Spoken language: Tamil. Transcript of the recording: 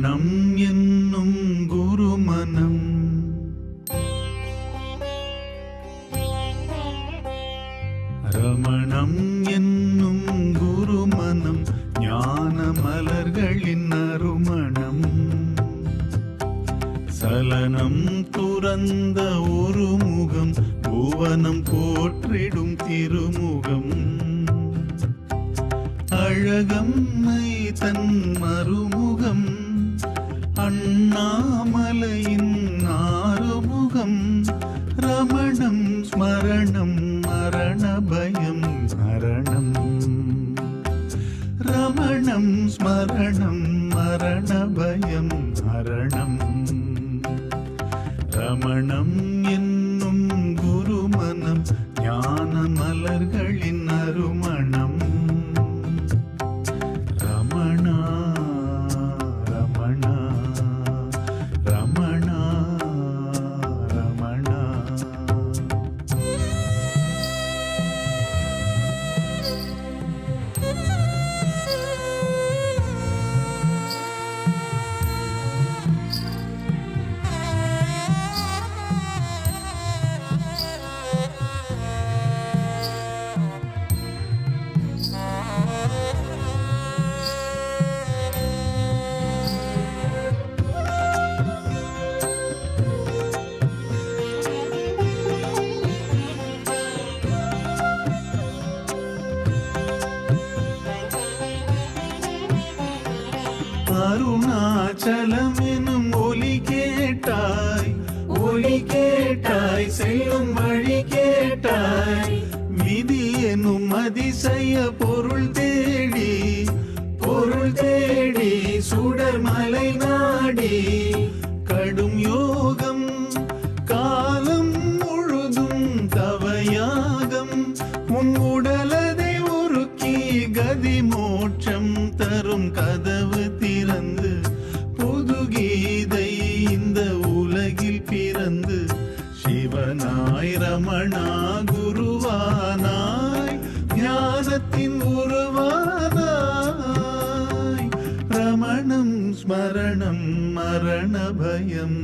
ரமணம் என்னும் குருமனம் ரமணம் என்னும் குருமனம் ஞான மலர்களின் அருமணம் சலனம் துறந்த ஒரு முகம் புவனம் போற்றிடும் திருமுகம் அழகம்மை தன் மறுமுகம் அண்ணாமலையின் ஆறுமுகம் ரமணம் ஸ்மரணம் மரண பயம் மரணம் ரமணம் ஸ்மரணம் மரண பயம் மரணம் ரமணம் என்னும் குருமனம் ஞான மலர்களின் அருமணம் ரமணா ரமணா ரமணா ரமணா அருணாச்சலம் எனும் ஒலி கேட்டாய் செல்லும் வழி கேட்டாய் விதி எனும் அதிசய பொருள் தேடி சுடர் மலை நாடி கடும் யோகம் காலம் முழுதும் தவயாகம் உன் உடலதை உருக்கி கதி மோட்சம் தரும் கதவு திறந்து புது கீதை இந்த உலகில் பிறந்து சிவனாய் ரமணா குருவானாய் ஞானத்தின் உருவானாய் ரமணம் ஸ்மரணம் மரண பயம்